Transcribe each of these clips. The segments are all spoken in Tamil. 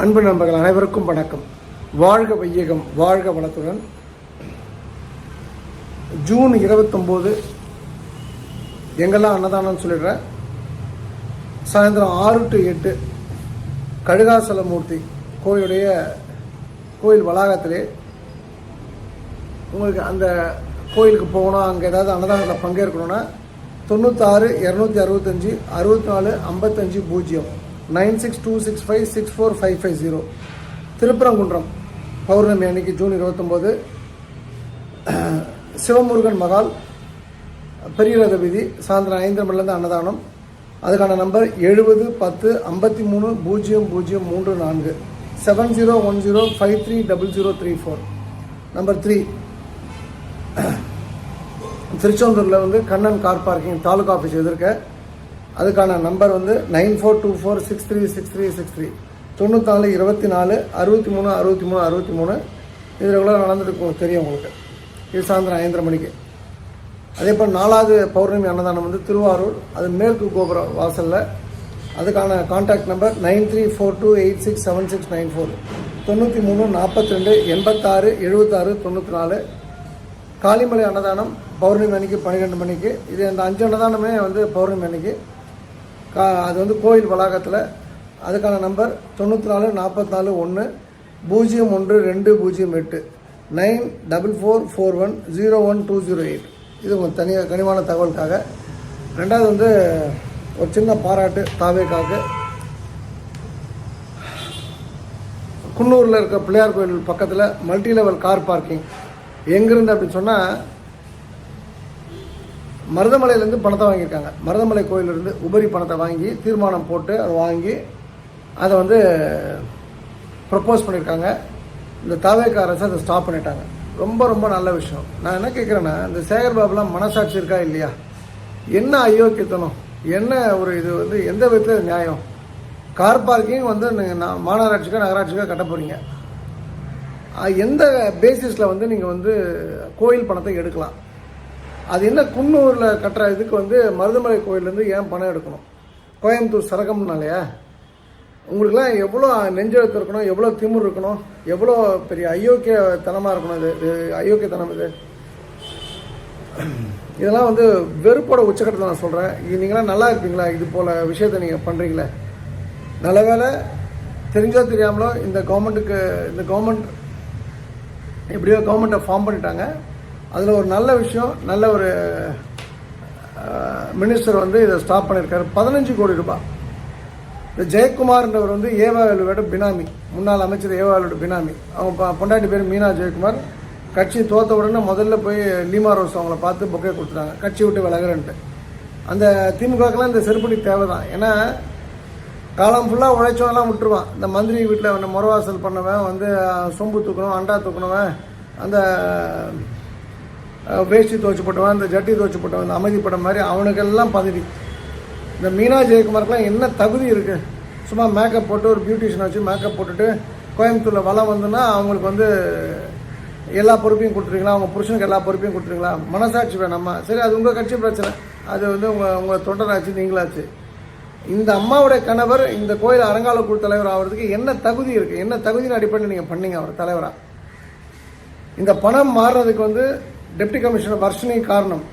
அன்பு நண்பர்கள் அனைவருக்கும் வணக்கம். வாழ்க வையகம், வாழ்க வளத்துடன். ஜூன் 29 எங்கெல்லாம் அன்னதானம்னு சொல்லிடுறேன். சாயந்தரம் 6 to 8 கழுகாசலமூர்த்தி கோயில் வளாகத்திலே உங்களுக்கு அந்த கோயிலுக்கு போகணும், அங்கே ஏதாவது அன்னதானத்தில் பங்கேற்கணும்னா 96 265 64 55 0 9626564550 திருப்பரங்குன்றம் பௌர்ணமி அன்னைக்கு ஜூன் 29 சிவமுருகன் மகால் பெரிய ரத வீதி சாயந்தரம் 5 மணிலேருந்து அன்னதானம். அதுக்கான நம்பர் 70 10 53 0034 7010530034. நம்பர் 3 திருச்செந்தூரில் Kannan car parking taluka office எதிர்க்க. அதுக்கான நம்பர் 9424636363 94 24 63 63 63. இது ரெகுலராக நடந்துட்டு தெரியும் உங்களுக்கு. இது சாயந்தரம் 5:30 மணிக்கு. அதே போல் 4வது பௌர்ணமி அன்னதானம் திருவாரூர், அது மேற்கு கோபுர வாசலில். அதுக்கான கான்டாக்ட் நம்பர் 9342867694 93 42 86 76 94. காளிமலை அன்னதானம் பௌர்ணமி அன்னைக்கு 12 மணிக்கு. இது அந்த 5 அன்னதானமே பௌர்ணமி அன்னைக்கு. அது கோயில் வளாகத்தில். அதுக்கான நம்பர் 94 44 1 01208 94441 01208. இது உங்கள் தனியாக கனிவான தகவலுக்காக. ரெண்டாவது ஒரு சின்ன பாராட்டு தாவேக்காக. குன்னூரில் இருக்க பிள்ளையார் கோயில் பக்கத்தில் மல்டி லெவல் கார் பார்க்கிங் எங்கிருந்து அப்படின்னு சொன்னால், மருதமலையிலேருந்து பணத்தை வாங்கியிருக்காங்க. மருதமலை கோயிலிருந்து உபரி பணத்தை வாங்கி தீர்மானம் போட்டு அதை வாங்கி அதை ப்ரப்போஸ் பண்ணியிருக்காங்க. இந்த தாவேக அரசு அதை ஸ்டாப் பண்ணிட்டாங்க. ரொம்ப ரொம்ப நல்ல விஷயம். நான் என்ன கேட்குறேன்னா, இந்த சேகர் பாபுலாம் மனசாட்சி இருக்கா இல்லையா? என்ன அயோக்கியத்தனம், என்ன ஒரு இது எந்த விதத்தில் நியாயம்? கார் பார்க்கிங் நீங்கள் மாநகராட்சிக்கோ நகராட்சிக்கோ கட்ட போகிறீங்க. எந்த பேசிஸில் நீங்கள் கோயில் பணத்தை எடுக்கலாம்? அது என்ன குன்னூரில் கட்டுற இதுக்கு மருதமலை கோயிலேருந்து ஏன் பணம் எடுக்கணும்? கோயம்புத்தூர் சரகம்னாலையா? உங்களுக்குலாம் எவ்வளோ நெஞ்செழுத்து இருக்கணும், எவ்வளோ திமிர் இருக்கணும், எவ்வளோ பெரிய அயோக்கியத்தனமாக இருக்கணும். இது அயோக்கியத்தனம். இதெல்லாம் வெறுப்போட உச்சக்கட்டத்தில் நான் சொல்கிறேன். நீங்களாம் நல்லா இருப்பீங்களா? இது போல் விஷயத்தை நீங்கள் பண்ணுறீங்களே. நல்ல வேலை தெரிஞ்சோ தெரியாமலோ இந்த கவர்மெண்ட் எப்படியோ கவர்மெண்ட்டை ஃபார்ம் பண்ணிட்டாங்க. அதில் ஒரு நல்ல விஷயம், நல்ல ஒரு மினிஸ்டர் இதை ஸ்டாப் பண்ணியிருக்காரு. 15 கோடி ரூபாய். இந்த ஜெயக்குமார்ன்றவர் ஏவாவேலுவோட பினாமி, முன்னாள் அமைச்சர் ஏவாவேலோட பினாமி. அவங்க பொண்டாட்டி பேர் மீனா ஜெயக்குமார். கட்சி தோற்ற உடனே முதல்ல போய் லீமா ரோஸ் அவங்கள பார்த்து பொக்கே கொடுத்துட்டாங்க, கட்சி விட்டு விலகிறன்ட்டு. அந்த திமுகக்கெல்லாம் இந்த செருப்படி தேவை தான். ஏன்னா காலம் ஃபுல்லாக உழைச்சவெல்லாம் விட்டுருவான். இந்த மந்திரி வீட்டில் முறவாசல் பண்ணவன், சொம்பு தூக்கணும், அண்டா தூக்கணுவன், அந்த வேஷ்டி துவச்சி போட்டவன், இந்த ஜட்டி துவச்சி போட்டவன், இந்த அமைதிப்பட்ட மாதிரி அவனுக்கெல்லாம் பதவி. இந்த மீனா ஜெயக்குமாருக்கெல்லாம் என்ன தகுதி இருக்குது? சும்மா மேக்கப் போட்டு ஒரு பியூட்டிஷியனை வச்சு மேக்கப் போட்டுட்டு கோயம்புத்தூரில் வளம் அவங்களுக்கு எல்லா பொறுப்பையும் கொடுத்துருங்களா? அவங்க புருஷனுக்கு எல்லா பொறுப்பையும் கொடுத்துருங்களா? மனசாட்சி வேணாமா? சரி, அது உங்கள் கட்சி பிரச்சனை. அது உங்கள் தொண்டராச்சு, நீங்களாச்சு. இந்த அம்மாவுடைய கணவர் இந்த கோயில் அறங்கால குழு தலைவர் ஆகிறதுக்கு என்ன தகுதி இருக்குது? என்ன தகுதியின் அடிப்படையில் நீங்கள் பண்ணீங்க அவர் தலைவராக? இந்த பணம் மாறுறதுக்கு டெப்டி கமிஷனர் வர்ஷினி காரணம்,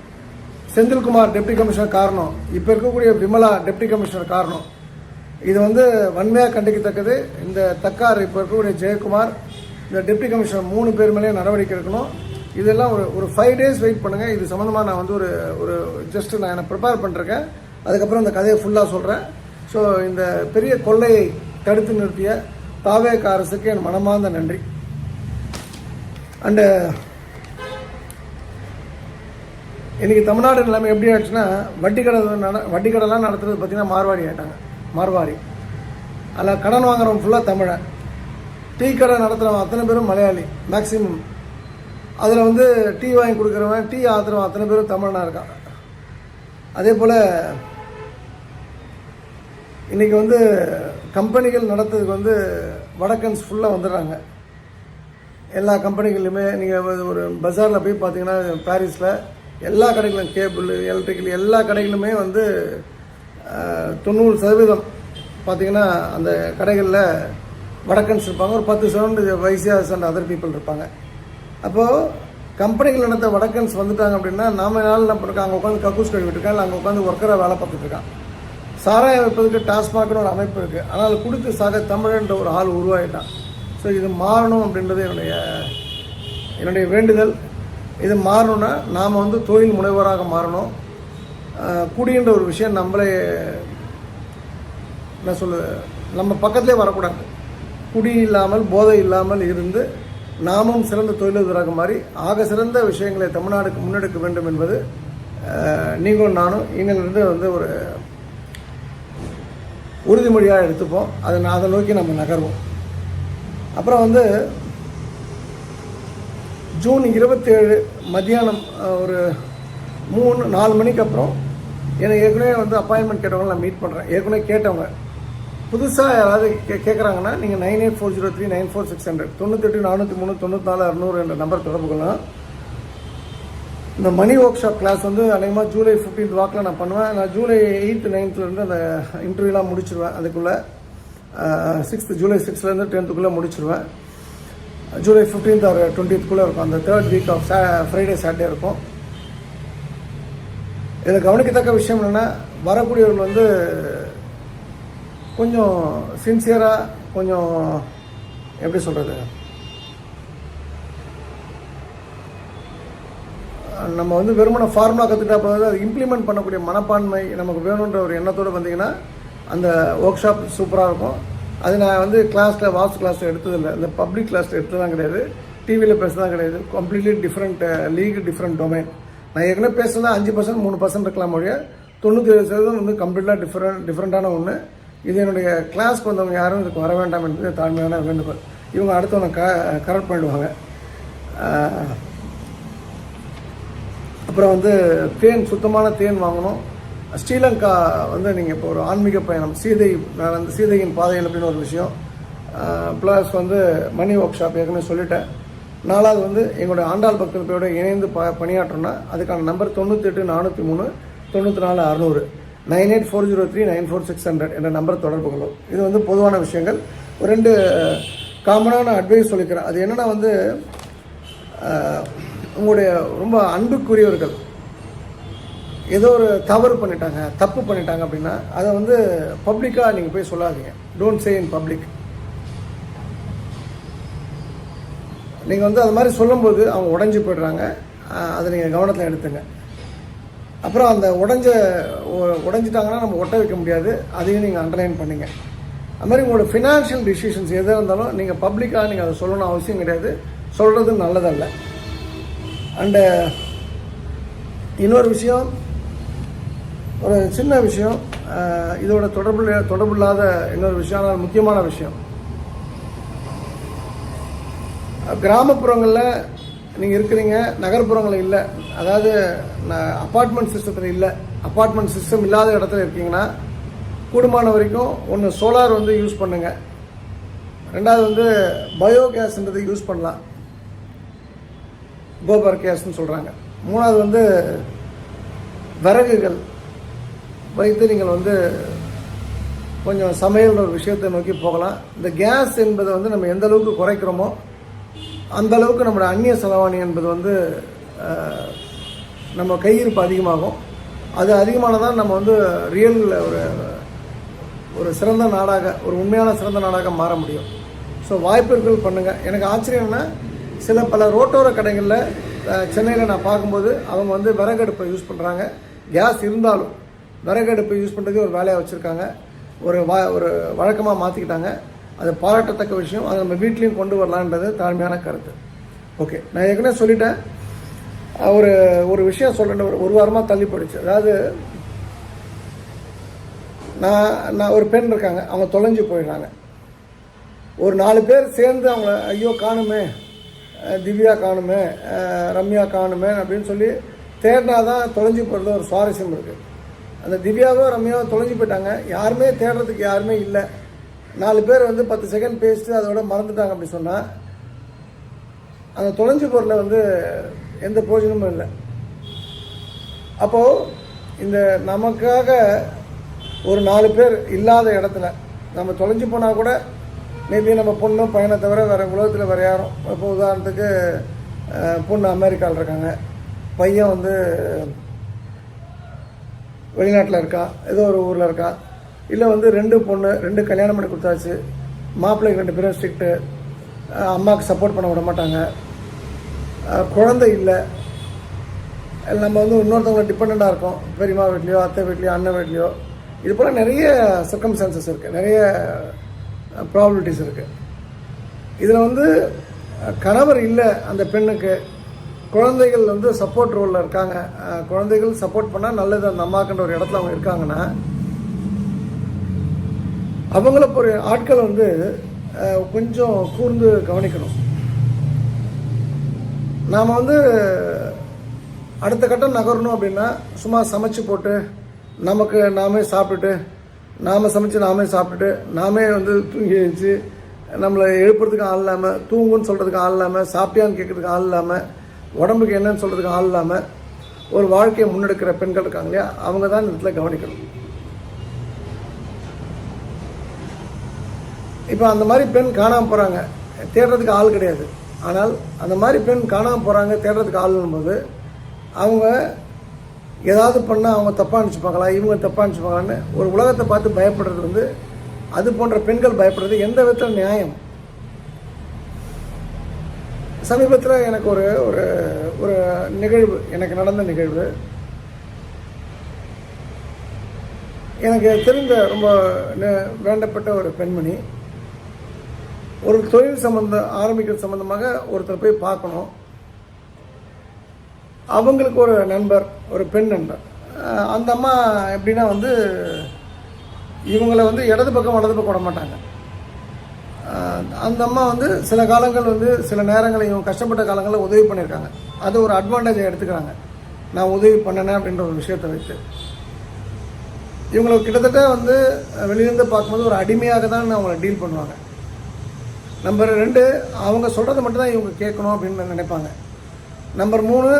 செந்தில்குமார் டெப்டி கமிஷனர் காரணம், இப்போ இருக்கக்கூடிய விமலா டெப்டி கமிஷனர் காரணம். இது வன்மையாக கண்டிக்கத்தக்கது. இந்த தக்கார் இப்போ இருக்கக்கூடிய ஜெயக்குமார், இந்த டெப்டி கமிஷனர் 3 பேர் மேலேயே நடவடிக்கை எடுக்கணும். இதெல்லாம் ஒரு 5 days வெயிட் பண்ணுங்கள். இது சம்மந்தமாக நான் ஒரு ஜஸ்ட்டு நான் என்ன ப்ரிப்பேர் பண்ணிருக்கேன். அதுக்கப்புறம் இந்த கதையை ஃபுல்லாக சொல்கிறேன். ஸோ இந்த பெரிய கொள்ளையை தடுத்து நிறுத்திய தாவேக அரசுக்கு என் மனமார்ந்த நன்றி. அண்டு இன்றைக்கி தமிழ்நாடு நிலைமை எப்படி ஆயிடுச்சுன்னா, வட்டி கடைலாம் நடத்துறது பார்த்திங்கன்னா மார்வாடி ஆகிட்டாங்க. மார்வாடி அதில் கடன் வாங்குறவங்க ஃபுல்லாக தமிழன். டீ கடை நடத்துகிறவன் அத்தனை பேரும் மலையாளி மேக்சிமம். அதில் டீ வாங்கி கொடுக்குறவன், டீ ஆத்துறவன் அத்தனை பேரும் தமிழனாக இருக்கான். அதே போல் இன்றைக்கி கம்பெனிகள் நடத்துறதுக்கு வடக்கன்ஸ் ஃபுல்லாக வந்துடுறாங்க. எல்லா கம்பெனிகள்லையுமே நீங்கள் ஒரு பஜாரில் போய் பார்த்தீங்கன்னா பாரிஸில் எல்லா கடைகளும் கேபிள், எலக்ட்ரிக்கல் எல்லா கடைகளுமே 90% பார்த்தீங்கன்னா அந்த கடைகளில் வடக்கன்ஸ் இருப்பாங்க, ஒரு 10% வைசியாஸ் அண்ட் அதர் பீப்புள் இருப்பாங்க. அப்போது கம்பெனிகள் நடத்த வடக்கன்ஸ் வந்துட்டாங்க அப்படின்னா நாம நாள் என்ன பண்ணிருக்காங்க, அங்கே உட்காந்து கக்கூஸ் கழுவிட்டுருக்கான், இல்லை அங்கே உட்காந்து ஒர்க்கராக வேலை பார்த்துட்ருக்கான். சாராயம் வைப்பதுக்கு டாஸ்மாக்னு ஒரு அமைப்பு இருக்குது, ஆனால் குடித்து சாக தமிழன்ற ஒரு ஆள் உருவாகிட்டான். ஸோ இது மாறணும் அப்படின்றது என்னுடைய வேண்டுதல். இது மாறணும்னா நாம் வந்து தொழில் முனைவராக மாறணும். குடின்ற ஒரு விஷயம் நம்மளே என்ன சொல்லுது, நம்ம பக்கத்துலேயே வரக்கூடாது. குடி இல்லாமல் போதை இல்லாமல் இருந்து நாமும் சிறந்த தொழிலதிபராக மாறி ஆக சிறந்த விஷயங்களை தமிழ்நாடுக்கு முன்னெடுக்க வேண்டும் என்பது நீங்களும் நானும் இங்கிலிருந்து வந்து ஒரு உறுதிமொழியாக எடுத்துப்போம். அதை நோக்கி நம்ம நகர்வோம். அப்புறம் வந்து ஜூன் 27 மத்தியானம் ஒரு 3-4 மணிக்கு அப்புறம் எனக்கு ஏற்கனவே வந்து அப்பாயின்மெண்ட் கேட்டவங்க நான் மீட் பண்ணுறேன். ஏற்கனவே கேட்டவங்க புதுசாக யாராவது கேட்குறாங்கன்னா நீங்கள் 9840394600 98-403-94-600 என்ற நம்பர் தொடர்பு கொள்ளலாம். இந்த மணி ஒர்க் ஷாப் கிளாஸ் வந்து அநேகமாக ஜூலை 15 வாக்கில் நான் பண்ணுவேன். நான் ஜூலை 8th 9th அந்த இன்டர்வியூலாம் முடிச்சிருவேன். அதுக்குள்ளே 6th ஜூலை 6th 10th முடிச்சிருவேன். ஜூலை 15th or 20th இருக்கும். அந்த 3rd week of Friday Saturday இருக்கும். இதில் கவனிக்கத்தக்க விஷயம் என்னென்னா, வரக்கூடியவர்கள் வந்து கொஞ்சம் சின்சியராக, கொஞ்சம் எப்படி சொல்கிறது, நம்ம வந்து வெறுமனை ஃபார்முலா கற்றுட்டா போது அதை இம்ப்ளிமெண்ட் பண்ணக்கூடிய மனப்பான்மை நமக்கு வேணுன்ற ஒரு எண்ணத்தோடு வந்தீங்கன்னா அந்த ஒர்க் ஷாப் சூப்பராக இருக்கும். அது நான் வந்து கிளாஸில் வாட்ஸ் கிளாஸில் எடுத்ததில்லை, இந்த பப்ளிக் கிளாஸில் எடுத்ததான் கிடையாது, டிவியில் பேசுதான் கிடையாது. Completely different league, different domain. நான் ஏற்கனவே பேசுனதா 5% 3% இருக்கலாம் மொழிய, 97% வந்து கம்ப்ளீட்டாக டிஃப்ரெண்ட்டான ஒன்று. இது என்னுடைய கிளாஸ்க்கு வந்தவங்க யாரும் இதுக்கு வர வேண்டாம் என்பது தாழ்மையான வேண்டுகோள். இவங்க அடுத்தவங்க கரெக்ட் பண்ணிடுவாங்க. அப்புறம் வந்து தேன், சுத்தமான தேன் வாங்கணும். ஸ்ரீலங்கா வந்து நீங்கள் இப்போ ஒரு ஆன்மீக பயணம், அந்த சீதையின் பாதைகள் அப்படின்னு ஒரு விஷயம். ப்ளஸ் வந்து மணி ஒர்க் ஷாப் ஏற்கனவே சொல்லிட்டேன். 4வது வந்து எங்களுடைய ஆண்டாள் பக்தர்களோட இணைந்து பணியாற்றோன்னா அதுக்கான நம்பர் 98-403-94-600 98-403-94-600 என்ற நம்பர் தொடர்பு கொள்ளும். இது வந்து பொதுவான விஷயங்கள். ஒரு 2 காமனான அட்வைஸ் சொல்லிக்கிறேன். அது என்னென்னா வந்து, உங்களுடைய ரொம்ப அன்புக்குரியவர்கள் ஏதோ ஒரு தவறு பண்ணிட்டாங்க, தப்பு பண்ணிட்டாங்க அப்படின்னா அதை வந்து பப்ளிக்காக நீங்கள் போய் சொல்லாதீங்க. Don't say in public. நீங்கள் வந்து அது மாதிரி சொல்லும்போது அவங்க உடஞ்சி போய்ட்றாங்க. அதை நீங்கள் கவனத்தில் எடுத்துங்க. அப்புறம் அந்த உடஞ்சிட்டாங்கன்னா நம்ம ஒட்ட வைக்க முடியாது, அதையும் நீங்கள் அண்டர்லைன் பண்ணிங்க. அது மாதிரி உங்களோட ஃபினான்ஷியல் டிசிஷன்ஸ் எதாக இருந்தாலும் நீங்கள் பப்ளிக்காக நீங்கள் அதை சொல்லணும் அவசியம் கிடையாது, சொல்கிறது நல்லதல்ல. அண்டு இன்னொரு விஷயம், ஒரு சின்ன விஷயம், இதோட தொடர்பில்லாத இன்னொரு விஷயம், ஆனால் முக்கியமான விஷயம். கிராமப்புறங்களில் நீங்கள் இருக்கிறீங்க, நகர்ப்புறங்களில் இல்லை, அதாவது அப்பார்ட்மெண்ட் சிஸ்டத்தில் இல்லை, அப்பார்ட்மெண்ட் சிஸ்டம் இல்லாத இடத்துல இருக்கீங்கன்னா கூடுமான வரைக்கும் ஒன்று சோலார் வந்து யூஸ் பண்ணுங்கள். 2வது வந்து பயோகேஸ்ன்றதை யூஸ் பண்ணலாம், கோபர் கேஸ்ன்னு சொல்கிறாங்க. 3வது வந்து விறகுகள் வைத்து நீங்கள் வந்து கொஞ்சம் சமையல் ஒரு விஷயத்தை நோக்கி போகலாம். இந்த கேஸ் என்பதை வந்து நம்ம எந்த அளவுக்கு குறைக்கிறோமோ அந்த அளவுக்கு நம்மளோட அந்நிய செலவாணி என்பது வந்து நம்ம கையிருப்பு அதிகமாகும். அது அதிகமானதான் நம்ம வந்து ரியல் ஒரு சிறந்த நாடாக, ஒரு உண்மையான சிறந்த நாடாக மாற முடியும். ஸோ வாய்ப்புகள் பண்ணுங்கள். எனக்கு ஆச்சரியம்னா, பல ரோட்டோர கடைகளில் சென்னையில் நான் பார்க்கும்போது அவங்க வந்து விறகடுப்பை யூஸ் பண்ணுறாங்க. கேஸ் இருந்தாலும் விறகடுப்பை யூஸ் பண்ணுறதே ஒரு வேலையாக வச்சுருக்காங்க, ஒரு வழக்கமாக மாற்றிக்கிட்டாங்க. அது பாராட்டத்தக்க விஷயம். அதை நம்ம வீட்லேயும் கொண்டு வரலான்றது தாழ்மையான கருத்து. ஓகே, நான் ஏற்கனவே சொல்லிட்டேன். ஒரு விஷயம் சொல்கிறேன், ஒரு வாரமாக தள்ளி போயிடுச்சு. அதாவது நான் ஒரு பெண் இருக்காங்க, அவங்க தொலைஞ்சு போயிடுறாங்க. ஒரு 4 பேர் சேர்ந்து அவங்க ஐயோ காணுமே, திவ்யா காணுமே, ரம்யா காணுமே அப்படின்னு சொல்லி தேடினா தான் தொலைஞ்சு போகிறது ஒரு சுவாரஸ்யம் இருக்குது. அந்த திவ்யாவோ ரம்யாவோ தொலைஞ்சு போயிட்டாங்க, யாருமே தேடுறதுக்கு யாருமே இல்லை. 4 பேர் வந்து 10 செகண்ட் பேசிட்டு அதோட மறந்துட்டாங்க அப்படி சொன்னால் அந்த தொலைஞ்சு பொருளில் வந்து எந்த பிரயோஜனமும் இல்லை. அப்போது இந்த நமக்காக ஒரு 4 பேர் இல்லாத இடத்துல நம்ம தொலைஞ்சு போனால் கூட மேபி நம்ம பொண்ணு பையனை தவிர வேறு உலகத்தில் வேறு யாரும், இப்போ உதாரணத்துக்கு பொண்ணு அமெரிக்காவில் இருக்காங்க, பையன் வந்து வெளிநாட்டில் இருக்கான், ஏதோ ஒரு ஊரில் இருக்கான், இல்லை வந்து 2 பொண்ணு 2 கல்யாணம் பண்ணி கொடுத்தாச்சு, மாப்பிள்ளைக்கு 2 பேரும் ஸ்ட்ரிக்ட்டு, அம்மாவுக்கு சப்போர்ட் பண்ண விட மாட்டாங்க, குழந்தை இல்லை, நம்ம வந்து இன்னொருத்தவங்களை டிபெண்ட்டாக இருக்கோம், பெரியம்மா வீட்லேயோ அத்தை வீட்லேயோ அண்ணன் வீட்லேயோ. இது போல் நிறைய சர்க்கம்ஸ்டான்சஸ் இருக்குது, நிறைய ப்ராபபிலிட்டிஸ் இருக்குது. இதில் வந்து கணவர் இல்லை அந்த பெண்ணுக்கு, குழந்தைகள் வந்து சப்போர்ட் ரோலில் இருக்காங்க, குழந்தைகள் சப்போர்ட் பண்ணால் நல்லது அந்த அம்மாக்குன்ற ஒரு இடத்துல அவங்க இருக்காங்கன்னா, அவங்கள ஒரு ஆட்கள் வந்து கொஞ்சம் கூர்ந்து கவனிக்கணும். நாம் வந்து அடுத்த கட்டம் நகரணும் அப்படின்னா சும்மா சமைச்சு போட்டு நமக்கு நாமே சாப்பிட்டுட்டு, நாம் சமைச்சு நாமே சாப்பிட்டுட்டு, நாமே வந்து தூங்கி எழுந்துச்சு, நம்மளை எழுப்புறதுக்கு ஆள் இல்லாமல், தூங்குன்னு சொல்கிறதுக்கு ஆள் இல்லாமல், சாப்பிட்டியான்னு கேட்குறதுக்கு ஆள் இல்லாமல், உடம்புக்கு என்னன்னு சொல்கிறதுக்கு ஆள் இல்லாமல் ஒரு வாழ்க்கையை முன்னெடுக்கிற பெண்கள் இருக்காங்க இல்லையா, அவங்க தான் இந்த இடத்துல கவனிக்கணும். இப்போ அந்த மாதிரி பெண் காணாமல் போகிறாங்க, தேடுறதுக்கு ஆள் கிடையாது. ஆனால் அந்த மாதிரி பெண் காணாமல் போகிறாங்க, தேடுறதுக்கு ஆளும்போது அவங்க ஏதாவது பண்ணால் அவங்க தப்பாக நினச்சிப்பாங்களா, இவங்க தப்பாக நினச்சிப்பாங்களான்னு ஒரு உலகத்தை பார்த்து பயப்படுறது வந்து, அது போன்ற பெண்கள் பயப்படுறது எந்த விதத்தில் நியாயம்? சமீபத்தில் எனக்கு ஒரு ஒரு ஒரு நிகழ்வு, எனக்கு நடந்த நிகழ்வு, எனக்கு தெரிந்த ரொம்ப வேண்டப்பட்ட ஒரு பெண்மணி, ஒரு தொழில் ஆரம்பிக்கிற சம்பந்தமாக ஒருத்தர் போய் பார்க்கணும். அவங்களுக்கு ஒரு நண்பர், ஒரு பெண் நண்பர். அந்த அம்மா எப்படின்னா வந்து இவங்களை வந்து இடது பக்கம் வலது பக்கம் விட மாட்டாங்க. அந்த அம்மா வந்து சில காலங்கள் வந்து சில நேரங்களில் இவங்க கஷ்டப்பட்ட காலங்களில் உதவி பண்ணியிருக்காங்க, அது ஒரு அட்வான்டேஜை எடுத்துக்கிறாங்க. நான் உதவி பண்ணினேன் அப்படின்ற ஒரு விஷயத்தை வைத்து இவங்களை கிட்டத்தட்ட வந்து வெளியிலேருந்து பார்க்கும்போது ஒரு அடிமையாக தான் அவங்கள டீல் பண்ணுவாங்க. நம்பர் 2, அவங்க சொல்கிறத மட்டும்தான் இவங்க கேட்கணும் அப்படின்னு நினைப்பாங்க. நம்பர் 3,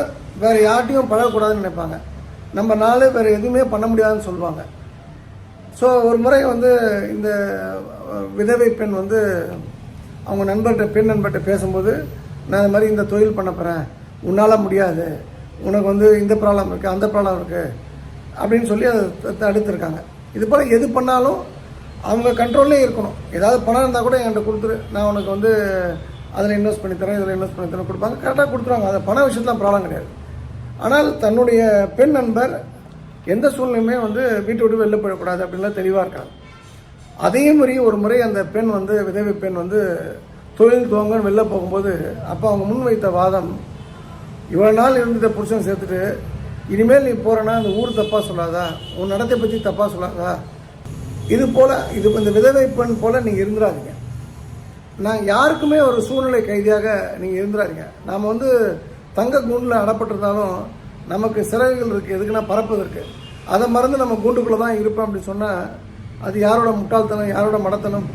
வேறு யார்ட்டையும் பழகக்கூடாதுன்னு நினைப்பாங்க. நம்பர் 4, வேறு எதுவுமே பண்ண முடியாதுன்னு சொல்லுவாங்க. ஸோ ஒரு முறை வந்து இந்த விதவை பெண் வந்து அவங்க பெண் நண்பர்கிட்ட பேசும்போது, நான் இந்த மாதிரி இந்த தொழில் பண்ண போகிறேன், உன்னால் முடியாது, உனக்கு வந்து இந்த ப்ராப்ளம் இருக்குது, அந்த ப்ராப்ளம் இருக்குது அப்படின்னு சொல்லி அதை தடுத்துருக்காங்க. இது போல் எது பண்ணாலும் அவங்க கண்ட்ரோல்லே இருக்கணும். ஏதாவது பணம் இருந்தால் கூட என்கிட்ட கொடுத்துரு, நான் உனக்கு வந்து அதில் இன்வெஸ்ட் பண்ணித்தரேன், இதில் இன்வெஸ்ட் பண்ணித்தரேன் கொடுப்பாங்க, கரெக்டாக கொடுத்துருவாங்க. அது பண விஷயத்துலாம் ப்ராப்ளம் கிடையாது. ஆனால் தன்னுடைய பெண் நண்பர் எந்த சூழ்நிலையுமே வந்து வீட்டை விட்டு வெளில போயிடக்கூடாது அப்படின்லாம் தெளிவாக இருக்காங்க. அதே மாதிரி ஒரு முறை அந்த பெண் வந்து விதவை பெண் வந்து தொழில் துவங்கன்னு வெளில போகும்போது, அப்போ அவங்க முன் வைத்த வாதம், இவ்வளோ நாள் இருந்த புருஷன் சேர்த்துட்டு இனிமேல் நீ போகிறேன்னா அந்த ஊர் தப்பாக சொல்லாதா, உன் நடத்தை பற்றி தப்பாக சொல்லாதா, இது போல் இந்த விதவை பெண் போல் நீங்கள் இருந்துடாதீங்க. நான் யாருக்குமே ஒரு சூழ்நிலை கைதியாக நீங்கள் இருந்துடாதீங்க. நாம் வந்து தங்க கூண்டில் அடப்பட்டிருந்தாலும் நமக்கு சிறகுகள் இருக்குது, எதுக்குன்னா பறப்பதற்கு. அதை மறந்து நம்ம கூண்டுக்குள்ளே தான் இருப்போம் அப்படின்னு சொன்னால் அது யாரோட முட்டாள்தனம், யாரோட மடத்தனம்?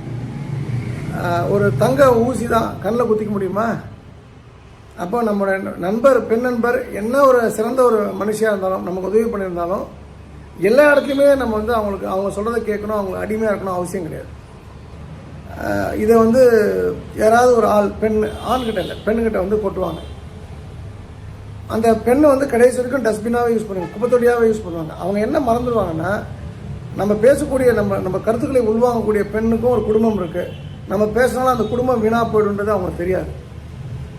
ஒரு தங்க ஊசி தான் கண்ணில் குத்திக்க முடியுமா? அப்போ நம்மளோட நண்பர், பெண் நண்பர் என்ன ஒரு சிறந்த ஒரு மனுஷியாக இருந்தாலும், நமக்கு உதவி பண்ணியிருந்தாலும், எல்லா இடத்துலையுமே நம்ம வந்து அவங்க சொல்கிறத கேட்கணும், அவங்க அடிமையாக இருக்கணும் அவசியம் கிடையாது. இதை வந்து யாராவது ஒரு ஆண்கிட்ட இல்லை, பெண்ணுக்கிட்ட வந்து கொட்டுவாங்க. அந்த பெண்ணை வந்து கடைசி வரைக்கும் டஸ்ட்பினாகவே யூஸ் பண்ணுவாங்க, குப்பத்தொட்டியாகவே யூஸ் பண்ணுவாங்க. அவங்க என்ன மறந்துடுவாங்கன்னா, நம்ம பேசக்கூடிய நம்ம கருத்துக்களை உள்வாங்கக்கூடிய பெண்ணுக்கும் ஒரு குடும்பம் இருக்குது. நம்ம பேசினாலும் அந்த குடும்பம் வீணாக போய்டுன்றது அவங்களுக்கு தெரியாது.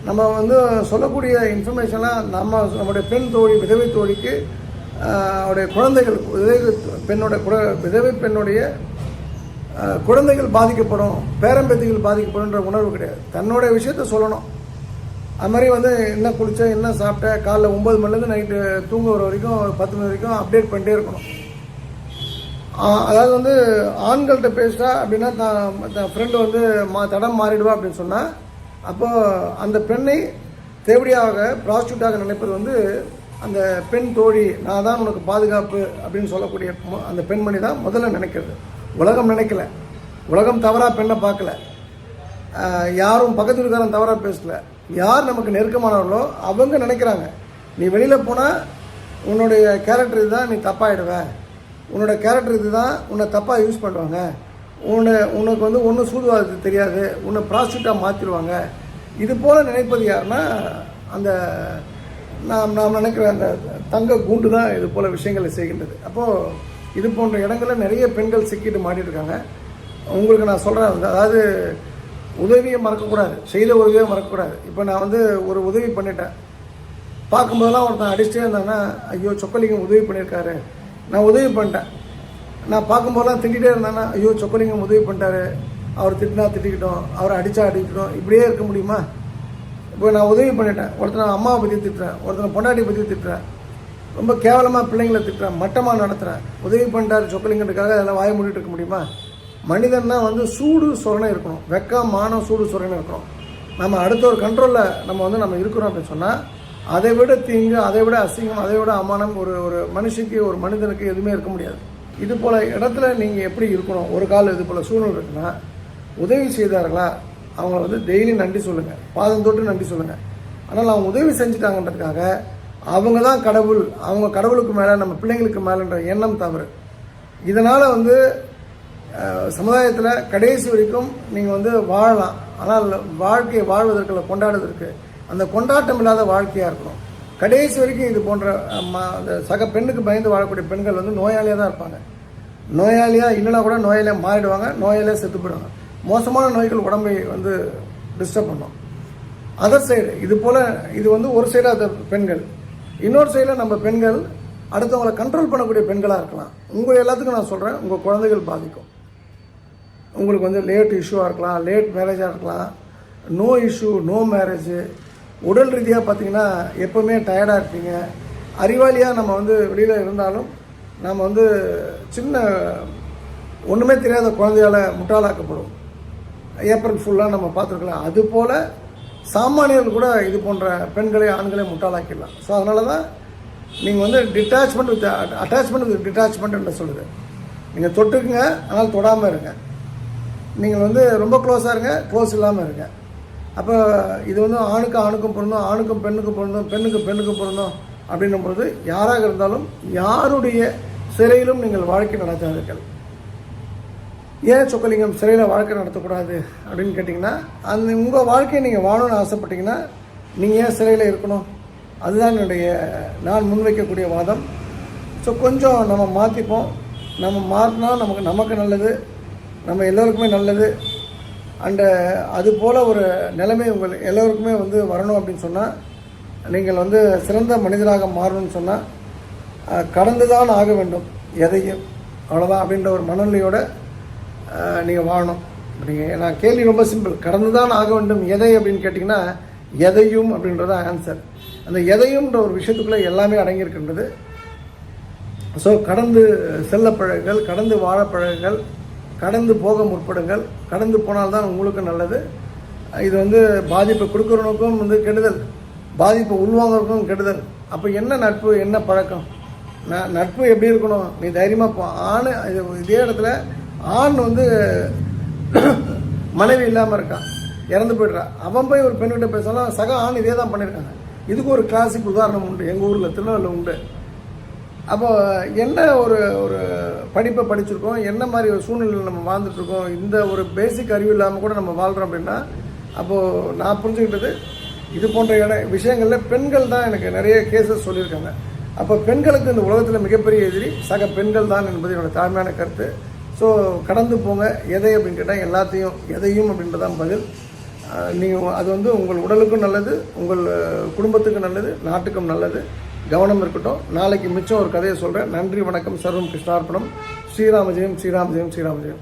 நம்ம வந்து சொல்லக்கூடிய இன்ஃபர்மேஷன்லாம் நம்முடைய பெண் தோழி, விதவை தோழிக்கு அவருடைய குழந்தைகள், விதவை பெண்ணுடைய குழந்தைகள் பாதிக்கப்படும், பேரம்பேத்திகள் பாதிக்கப்படும்ன்ற உணர்வு கிடையாது. தன்னுடைய விஷயத்த சொல்லணும். அது மாதிரி வந்து என்ன குளிச்ச, என்ன சாப்பிட்ட, காலைல 9 மணிலேருந்து நைட்டு தூங்க வர வரைக்கும் 10 மணி வரைக்கும் அப்டேட் பண்ணிட்டே இருக்கணும். அதாவது வந்து ஆண்கள்கிட்ட பேசுகிறா அப்படின்னா தான் ஃப்ரெண்டு வந்து தடம் மாறிடுவா அப்படின்னு சொன்னால், அப்போது அந்த பெண்ணை தேவடியாக ப்ராஸ்டியூட்டாக நினைப்பது வந்து அந்த பெண் தோழி, நான் தான் உனக்கு பாதுகாப்பு அப்படின்னு சொல்லக்கூடிய அந்த பெண்மணி தான் முதல்ல நினைக்கிறது. உலகம் நினைக்கல, உலகம் தவறாக பெண்ணை பார்க்கல, யாரும் பக்கத்து வீட்டுக்காரன் தவறாக பேசல, யார் நமக்கு நெருக்கமானவர்களோ அவங்க நினைக்கிறாங்க, நீ வெளியில் போனால் உன்னுடைய கேரக்டர் இதுதான், நீ தப்பாகிடுவ, உன்னோட கேரக்டர் இது தான், உன்னை தப்பாக யூஸ் பண்ணுவாங்க, உனக்கு வந்து ஒன்றும் சூதுவாதத்துக்கு தெரியாது, உன்னை ப்ராஸ்டியூட்டாக மாற்றிடுவாங்க. இது போல் நினைப்பது யாருன்னா அந்த நாம் நினைக்கிற அந்த தங்க கூண்டு தான் இது போல் விஷயங்களை செய்கின்றது. அப்போது இது போன்ற இடங்களில் நிறைய பெண்கள் சிக்கிட்டு மாட்டிருக்காங்க. உங்களுக்கு நான் சொல்கிறேன், அதாவது உதவியை மறக்கக்கூடாது, செய்த உதவியை மறக்கக்கூடாது. இப்போ நான் வந்து ஒரு உதவி பண்ணிட்டேன், பார்க்கும்போதெல்லாம் ஒருத்தன் அடிச்சுட்டே இருந்தாங்கன்னா ஐயோ சொக்கலிங்கம் உதவி பண்ணியிருக்காரு, நான் உதவி பண்ணிட்டேன். நான் பார்க்கும்போதெல்லாம் திட்டிகிட்டே இருந்தாங்கன்னா ஐயோ சொக்கலிங்கம் உதவி பண்ணிட்டாரு, அவர் திட்டினா திட்டிக்கிட்டோம், அவரை அடித்தா அடிக்கட்டும், இப்படியே இருக்க முடியுமா? இப்போ நான் உதவி பண்ணிட்டேன், ஒருத்தனை அம்மாவை பற்றி திட்டுறேன், ஒருத்தனை பொண்டாட்டியை பற்றி திட்டுறேன், ரொம்ப கேவலமாக பிள்ளைங்களை திட்டுறேன், மட்டமாக நடத்துகிறேன். உதவி பண்ணிட்டாரு சொக்கலிங்கத்துக்காக அதெல்லாம் வாய மூடிட்டு இருக்க முடியுமா? மனிதன்னா வந்து சூடு சொரணை இருக்கணும், வெக்கம் மானம் சூடு சொரணை இருக்கணும். நம்ம அடுத்த ஒரு கண்ட்ரோலில் நம்ம இருக்கிறோம் அப்படின்னு சொன்னால் அதை விட தீங்கு, அதை விட அசிங்கம், அதை விட அவமானம் ஒரு மனுஷிக்கு, ஒரு மனிதனுக்கு எதுவுமே இருக்க முடியாது. இது போல் இடத்துல நீங்கள் எப்படி இருக்கணும்? ஒரு கால் இது போல் சூழ்நிலை இருக்குன்னா உதவி செய்தார்களா அவங்கள வந்து டெய்லி நன்றி சொல்லுங்கள், பாதம் தொட்டு நன்றி சொல்லுங்கள். ஆனால் அவங்க உதவி செஞ்சுட்டாங்கன்றதுக்காக அவங்க தான் கடவுள், அவங்க கடவுளுக்கு மேலே நம்ம பிள்ளைங்களுக்கு மேலேன்ற எண்ணம் தவறு. இதனால் வந்து சமுதாயத்தில் கடைசி வரைக்கும் நீங்கள் வந்து வாழலாம், ஆனால் வாழ்க்கையை வாழ்வதற்கு இல்லை, கொண்டாடுவதற்கு அந்த கொண்டாட்டம் இல்லாத வாழ்க்கையாக இருக்கணும். கடைசி வரைக்கும் இது போன்ற அந்த சக பெண்ணுக்கு பயந்து வாழக்கூடிய பெண்கள் வந்து நோயாளியாக தான் இருப்பாங்க. நோயாளியாக இல்லைனா கூட நோயாளியாக மாறிடுவாங்க, நோயாளியாக செத்து போயிடுவாங்க. மோசமான நோய்கள் உடம்பை வந்து டிஸ்டர்ப் பண்ணும். அதர் சைடு இது போல் இது வந்து ஒரு சைடாக அந்த பெண்கள், இன்னொரு சைடில் நம்ம பெண்கள் அடுத்தவங்களை கண்ட்ரோல் பண்ணக்கூடிய பெண்களாக இருக்கலாம். உங்கள் எல்லாத்துக்கும் நான் சொல்கிறேன், உங்கள் குழந்தைகள் பாதிக்கும். உங்களுக்கு வந்து லேட் இஷ்யூவாக இருக்கலாம், லேட் மேரேஜாக இருக்கலாம், நோ இஷ்யூ நோ மேரேஜு. உடல் ரீதியாக பார்த்திங்கன்னா எப்போவுமே டயர்டாக இருப்பீங்க. அறிவாளியாக நம்ம வந்து வெளியில் இருந்தாலும் நம்ம வந்து சின்ன ஒன்றுமே தெரியாத குழந்தையால் முட்டாளாக்கப்படும். ஏப்ரல் ஃபுல்லாக நம்ம பார்த்துருக்கலாம். அதுபோல் சாமானியர்கள் கூட இது போன்ற பெண்களை ஆண்களை முட்டாளாக்கிடலாம். ஸோ அதனால தான் நீங்கள் வந்து டிட்டாச்மெண்ட் வித் அட்டாச்மெண்ட் வித் டிட்டாச்மெண்ட்னு சொல்லுது. நீங்கள் தொட்டுக்குங்க, ஆனால் தொடாமல் இருங்க. நீங்கள் வந்து ரொம்ப க்ளோஸாக இருங்க, க்ளோஸ் இல்லாமல் இருங்க. அப்போ இது வந்து ஆணுக்கு ஆணுக்கும் பொருந்தும், ஆணுக்கும் பெண்ணுக்கும் பொருந்தும், பெண்ணுக்கு பெண்ணுக்கும் பொருந்தும் அப்படின்னும் பொழுது யாராக இருந்தாலும் யாருடைய சிறையிலும் நீங்கள் வாழ்க்கை நடத்தாதீர்கள். ஏன் சொக்கலிங்கம் சிறையில் வாழ்க்கை நடத்தக்கூடாது அப்படின்னு கேட்டிங்கன்னா, அந்த உங்கள் வாழ்க்கையை நீங்கள் வாழணும்னு ஆசைப்பட்டீங்கன்னா நீங்கள் ஏன் சிறையில் இருக்கணும்? அதுதான் என்னுடைய நான் முன்வைக்கக்கூடிய வாதம். ஸோ கொஞ்சம் நம்ம மாற்றிப்போம். நம்ம மாற்றினா நமக்கு நல்லது, நம்ம எல்லோருக்குமே நல்லது. அண்டு அதுபோல் ஒரு நிலைமை உங்கள் எல்லோருக்குமே வந்து வரணும் அப்படின்னு சொன்னால், நீங்கள் வந்து சிறந்த மனிதராக மாறணும்னு சொன்னால் கடந்து தான் ஆக வேண்டும் எதையும், அவ்வளோதான் அப்படின்ற ஒரு மனநிலையோடு நீங்கள் வாழணும். நீங்கள் நான் கேள்வி ரொம்ப சிம்பிள், கடந்து தான் ஆக வேண்டும் எதை அப்படின்னு கேட்டிங்கன்னா எதையும் அப்படின்றத ஆன்சர். அந்த எதையும்ன்ற ஒரு விஷயத்துக்குள்ளே எல்லாமே அடங்கியிருக்கின்றது. ஸோ கடந்து செல்ல பழகுங்கள், கடந்து வாழ பழகுங்கள், கடந்து போக முற்படுங்கள். கடந்து போனால்தான் உங்களுக்கு நல்லது. இது வந்து பாதிப்பை கொடுக்குறவனுக்கும் வந்து கெடுதல், பாதிப்பை உள்வாங்கிறதுக்கும் கெடுதல். அப்போ என்ன நட்பு, என்ன பழக்கம்? நட்பு எப்படி இருக்கணும்? நீ தைரியமாக போ. ஆண் இதே இடத்துல ஆண் வந்து மனைவி இல்லாமல் இருக்கான், இறந்து போய்ட்றான். அவன் போய் ஒரு பெண்கிட்ட பேசலாம், சக ஆண் இதே தான் பண்ணியிருக்காங்க. இதுக்கு ஒரு கிளாசிக் உதாரணம் உண்டு, எங்கள் ஊரில் திருநெல்வேலியில் உண்டு. அப்போ என்ன ஒரு ஒரு படிப்பை படிச்சிருக்கோம், என்ன மாதிரி ஒரு சூழ்நிலையில் நம்ம வாழ்ந்துட்டுருக்கோம், இந்த ஒரு பேசிக் அறிவு இல்லாமல் கூட நம்ம வாழ்கிறோம் அப்படின்னா, அப்போது நான் புரிஞ்சுக்கிட்டது இது போன்ற விஷயங்களில் பெண்கள் தான் எனக்கு நிறைய கேசஸ் சொல்லியிருக்காங்க. அப்போ பெண்களுக்கு இந்த உலகத்தில் மிகப்பெரிய எதிரி சக பெண்கள் தான் என்பது என்னோடய தாழ்மையான கருத்து. ஸோ கடந்து போங்க. எதை அப்படின்னு கேட்டால் எல்லாத்தையும், எதையும் அப்படின்றதான் பதில். நீங்கள் அது வந்து உங்கள் உடலுக்கும் நல்லது, உங்கள் குடும்பத்துக்கும் நல்லது, நாட்டுக்கும் நல்லது. கவனம் இருக்கட்டும். நாளைக்கு மிச்சம் ஒரு கதையை சொல்கிறேன். நன்றி, வணக்கம். சர்வம் கிருஷ்ணார்ப்பணம். ஸ்ரீராமஜெயம், ஸ்ரீராமஜெயம், ஸ்ரீராமஜெயம்.